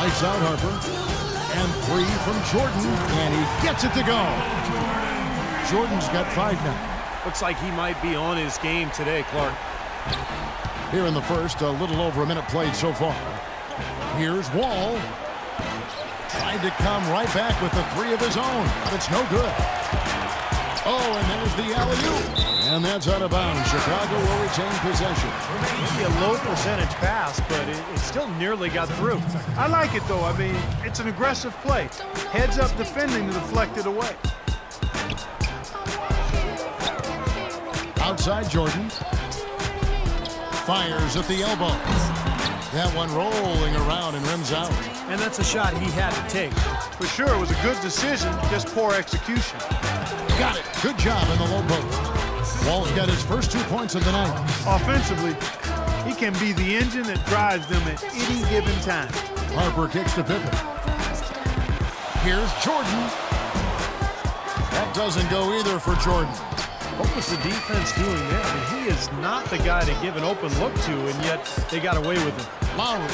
Lights out Harper. And three from Jordan. And he gets it to go. Jordan's got 5 now. Looks like he might be on his game today, Clark. Here in the first, a little over a minute played so far. Here's Wall. Trying to come right back with the 3 of his own, but it's no good. Oh, and there's the alley-oop. And that's out of bounds. Chicago will retain possession. Maybe a low percentage pass, but it still nearly got through. I like it, though. I mean, it's an aggressive play. Heads up defending to deflect it away. Outside Jordan. Fires at the elbow. That one rolling around and rims out. And that's a shot he had to take. For sure, it was a good decision, just poor execution. Got it. Good job in the low post. Wall's got his first 2 points of the night. Offensively, he can be the engine that drives them at any given time. Harper kicks to Pippen. Here's Jordan. That doesn't go either for Jordan. What was the defense doing there? I mean, he is not the guy to give an open look to, and yet they got away with it. Lowry.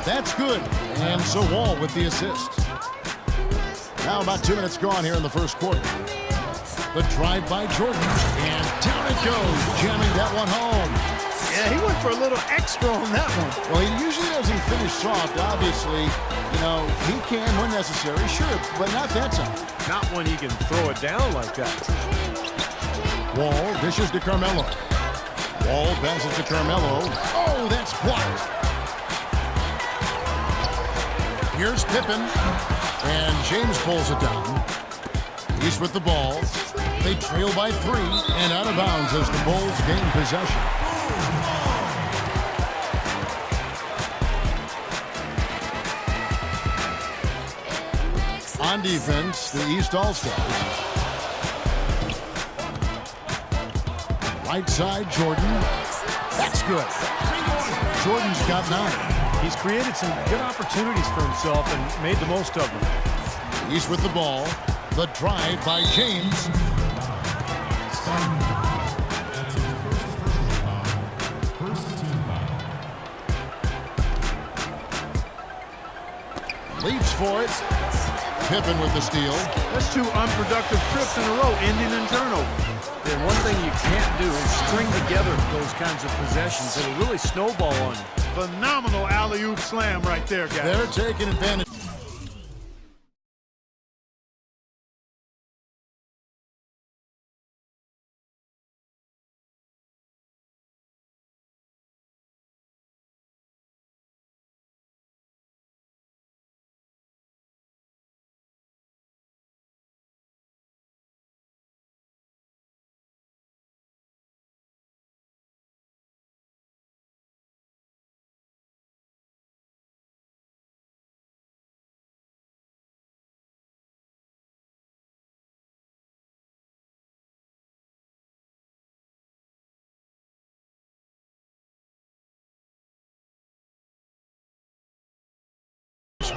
That's good. And so Wall with the assist. Now about 2 minutes gone here in the first quarter. The drive by Jordan. And down it goes. Jamming that one home. Yeah, he went for a little extra on that one. Well, he usually doesn't finish soft, obviously. You know, he can when necessary, sure, but not that time. Not when he can throw it down like that. Wall dishes to Carmelo. Wall passes to Carmelo. Oh, that's blocked. Here's Pippen. And James pulls it down. He's with the ball. They trail by 3 and out of bounds as the Bulls gain possession. On defense, the East All-Stars. Right side, Jordan. That's good. Jordan's got 9. He's created some good opportunities for himself and made the most of them. He's with the ball. The drive by James. Leaps for it. Pippen with the steal. That's 2 unproductive trips in a row, ending in turnover. And one thing you can't do is string together those kinds of possessions. It'll really snowball on you. Phenomenal alley-oop slam right there, guys. They're taking advantage.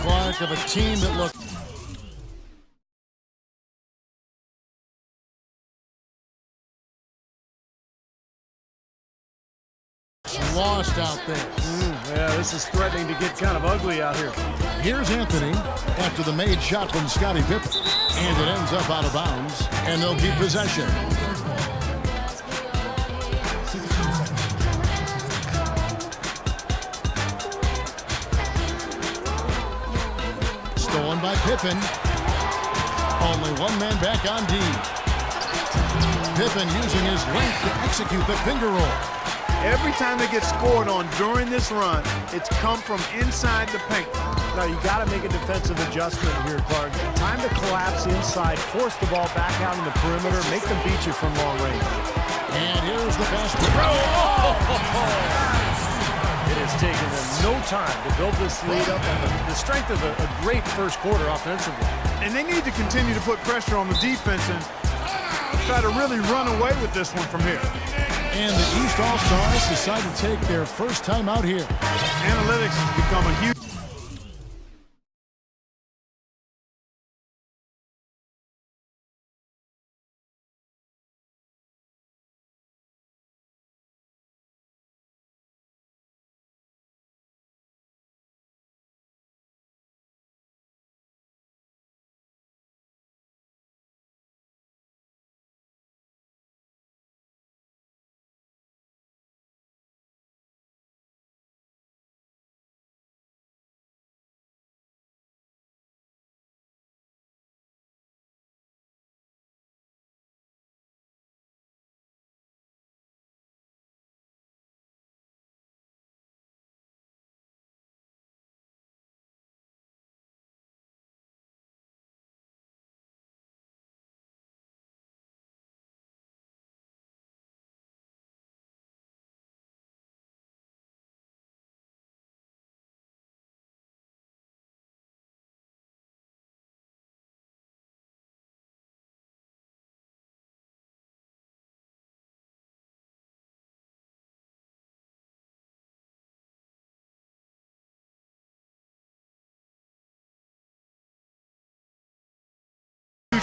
Clark of a team that looked lost out there. Yeah, this is threatening to get kind of ugly out here. Here's Anthony after the made shot from Scottie Pippen. And it ends up out of bounds, and they'll keep possession. Stolen by Pippen. Only one man back on D. Pippen using his length to execute the finger roll. Every time they get scored on during this run, it's come from inside the paint. Now, you got to make a defensive adjustment here, Clark. Time to collapse inside, force the ball back out in the perimeter, make them beat you from long range. And here's the basket. It has taken them no time to build this lead up on the strength of a great first quarter offensively. And they need to continue to put pressure on the defense and try to really run away with this one from here. And the East All-Stars decide to take their first time out here. Analytics has become a huge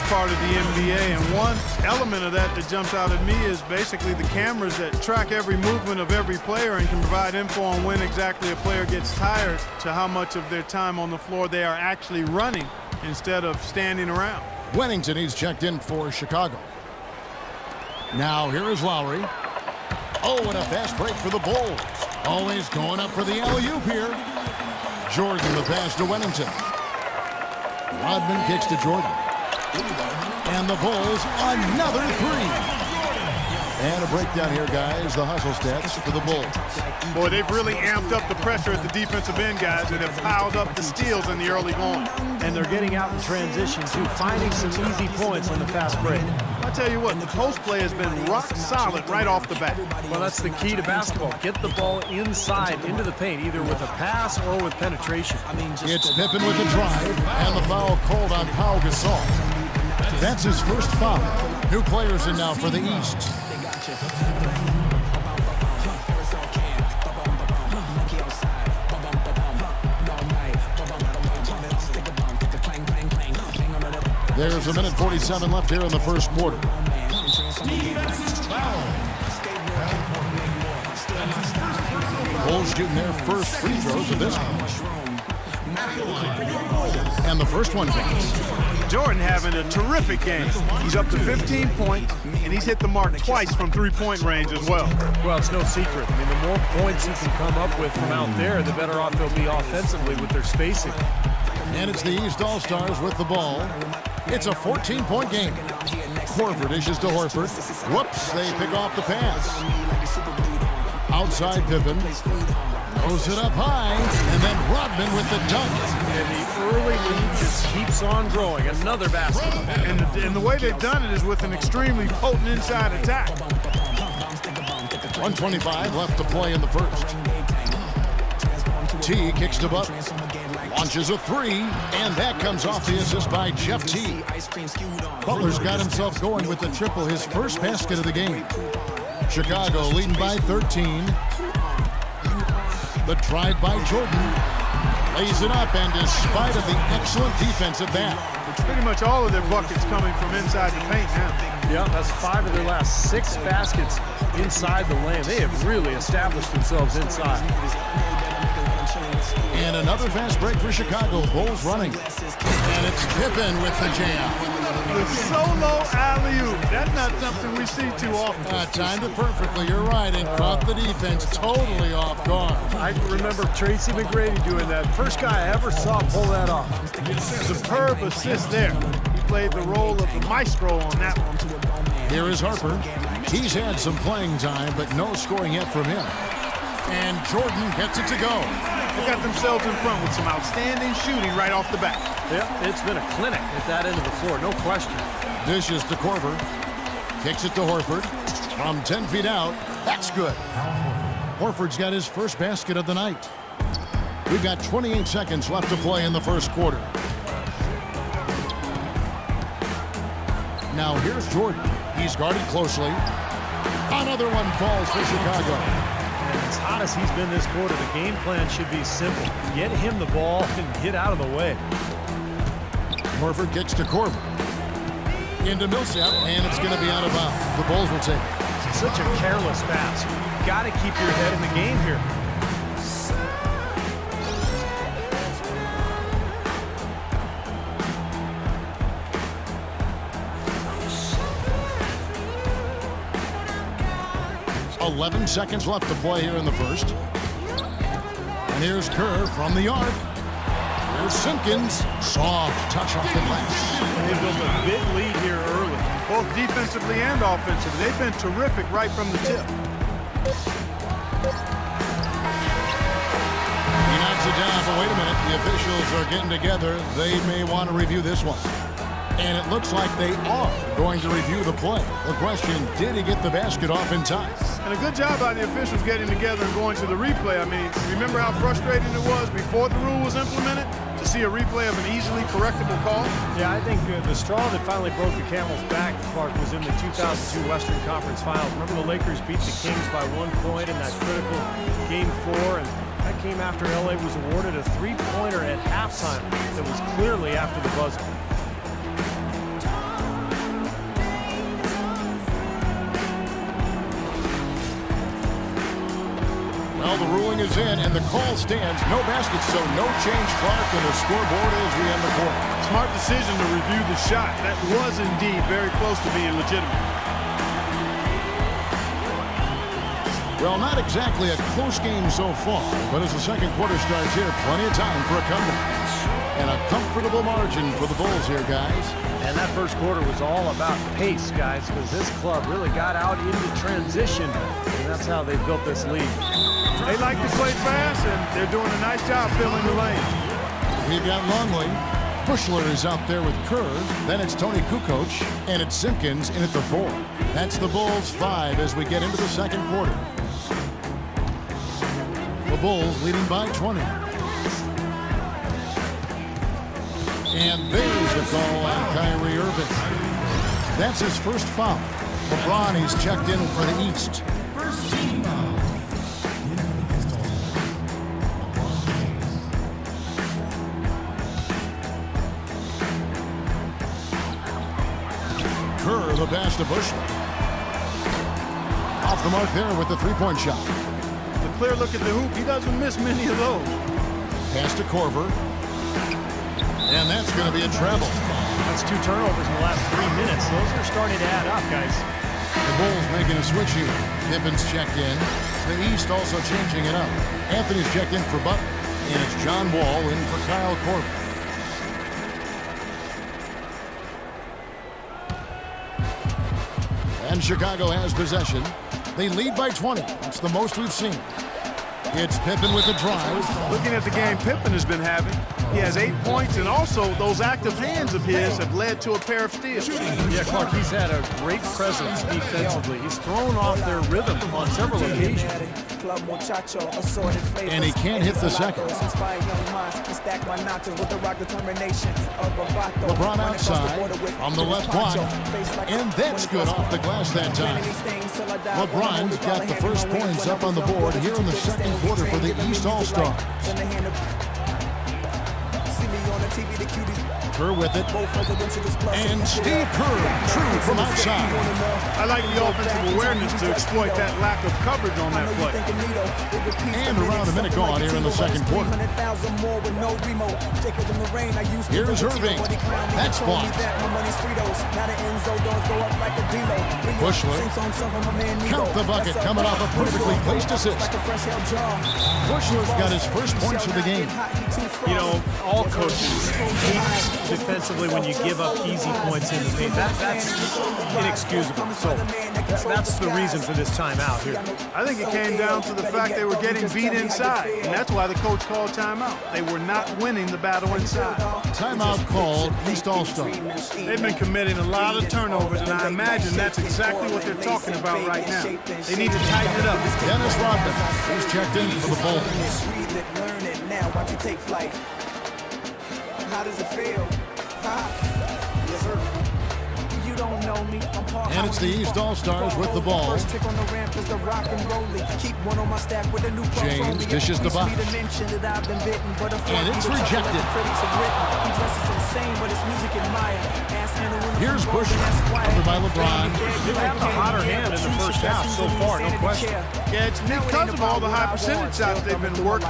part of the NBA, and one element of that jumps out at me is basically the cameras that track every movement of every player and can provide info on when exactly a player gets tired to how much of their time on the floor they are actually running instead of standing around. Wennington, he's checked in for Chicago. Now here is Lowry. Oh, and a fast break for the Bulls. Always going up for the alley-oop here. Jordan the pass to Wennington. Rodman kicks to Jordan. And the Bulls, another three. And a breakdown here, guys. The hustle stats for the Bulls. Boy, they've really amped up the pressure at the defensive end, guys, and have piled up the steals in the early going. And they're getting out in transition, too, finding some easy points on the fast break. I tell you what, the post play has been rock solid right off the bat. Well, that's the key to basketball. Get the ball inside into the paint, either with a pass or with penetration. It's Pippen with the drive, and the foul called on Pau Gasol. That's his first foul. New players in now for the East. There's a minute 47 left here in the first quarter. Bulls shooting their first free throws of this one. And the first one counts. Jordan having a terrific game. He's up to 15 points, and he's hit the mark twice from three-point range as well. Well, it's no secret. I mean, the more points he can come up with from out there, the better off they'll be offensively with their spacing. And it's the East All-Stars with the ball. It's a 14-point game. Horford dishes to Horford. Whoops, they pick off the pass. Outside Pippen. Throws it up high, and then Rodman with the dunk. And the early lead just keeps on growing. Another basket. And the way they've done it is with an extremely potent inside attack. 1:25 left to play in the first. T kicks to Butler. Launches a three, and that comes off the assist by Jeff T. Butler's got himself going with the triple, his first basket of the game. Chicago leading by 13. The drive by Jordan. Lays it up, and despite of the excellent defensive back. Pretty much all of their buckets coming from inside the paint now. Yeah, that's 5 of their last 6 baskets inside the lane. They have really established themselves inside. And another fast break for Chicago. Bulls running. And it's Pippen with the jam. The solo alley-oop. That's not something we see too often. Timed it perfectly. You're right. And caught the defense totally off guard. I remember Tracy McGrady doing that. First guy I ever saw pull that off. Superb assist there. He played the role of the maestro on that one. Here is Harper. He's had some playing time, but no scoring yet from him. And Jordan gets it to go. They got themselves in front with some outstanding shooting right off the bat. Yeah, it's been a clinic at that end of the floor, no question. Dishes to Korver. Kicks it to Horford. From 10 feet out. That's good. Horford's got his first basket of the night. We've got 28 seconds left to play in the first quarter. Now here's Jordan. He's guarded closely. Another one falls for Chicago. As hot as he's been this quarter, the game plan should be simple. Get him the ball and get out of the way. Horford kicks to Korver. Into Millsap, and it's going to be out of bounds. The Bulls will take it. Such a careless pass. You've got to keep your head in the game here. .11 seconds left to play here in the first. And here's Kerr from the arc. Here's Simpkins. Soft touch off the glass. They built a big lead here early. Both defensively and offensively. They've been terrific right from the tip. He knocks it down, but wait a minute. The officials are getting together. They may want to review this one. And it looks like they are going to review the play. The question, did he get the basket off in time? And a good job by the officials getting together and going to the replay. I mean, remember how frustrating it was before the rule was implemented to see a replay of an easily correctable call? Yeah, I think the straw that finally broke the camel's back, Clark, was in the 2002 Western Conference Finals. Remember the Lakers beat the Kings by 1 point in that critical Game 4, and that came after LA was awarded a three-pointer at halftime that was clearly after the buzzer. Well, the ruling is in, and the call stands. No basket, so no change, Clark, and the scoreboard as we end the quarter. Smart decision to review the shot. That was indeed very close to being legitimate. Well, not exactly a close game so far, but as the second quarter starts here, plenty of time for a comeback. And a comfortable margin for the Bulls here, guys. And that first quarter was all about pace, guys, because this club really got out into transition, and that's how they built this lead. They like to play fast, and they're doing a nice job filling the lane. We've got Longley. Bushler is out there with Kerr. Then it's Tony Kukoc, and it's Simpkins in at the 4. That's the Bulls 5 as we get into the second quarter. The Bulls leading by 20. And there's the call on Kyrie Irving. That's his first foul. LeBron, he's checked in for the East. First team foul. Kerr, the pass to Bushler. Off the mark there with the three-point shot. The clear look at the hoop, he doesn't miss many of those. Pass to Korver. And that's going to be a treble. That's 2 turnovers in the last 3 minutes. Those are starting to add up, guys. The Bulls making a switch here. Pippen's checked in. The East also changing it up. Anthony's checked in for Butler. And it's John Wall in for Kyle Korver. And Chicago has possession. They lead by 20. It's the most we've seen. It's Pippen with the drive. Looking at the game Pippen has been having, he has 8 points, and also those active hands of his have led to a pair of steals. Yeah, Clark, he's had a great presence defensively. He's thrown off their rhythm on several occasions. And he can't hit the second. LeBron outside on the left block. And that's good off the glass that time. LeBron's got the first points up on the board here in the second quarter for the East All-Stars. Kerr with it. And Steve Kerr, true from outside. I like the offensive awareness to exploit that lack of coverage on that play. And around a minute gone here in the second quarter. Here's Irving. That's blocked. Bushler. Count the bucket coming off a perfectly placed assist. Bushler's got his first points of the game. You know, all coaches hate defensively when you give up easy points in the paint. That's inexcusable. So that's the reason for this timeout here. I think it came down to the fact they were getting beat inside, and that's why the coach called timeout. They were not winning the battle inside. Timeout called East All-Stars. They've been committing a lot of turnovers, and I imagine that's exactly what they're talking about right now. They need to tighten it up. Dennis Rodman, he's checked in for the Bulls. How does it feel? Yes, sir. You don't know me. And it's the East All-Stars with the ball. James dishes the box. And it's rejected. Here's Bushler, covered by LeBron. They've had the hotter hand in the first half so far, no question. Yeah, it's because of all the high percentage shots they've been working.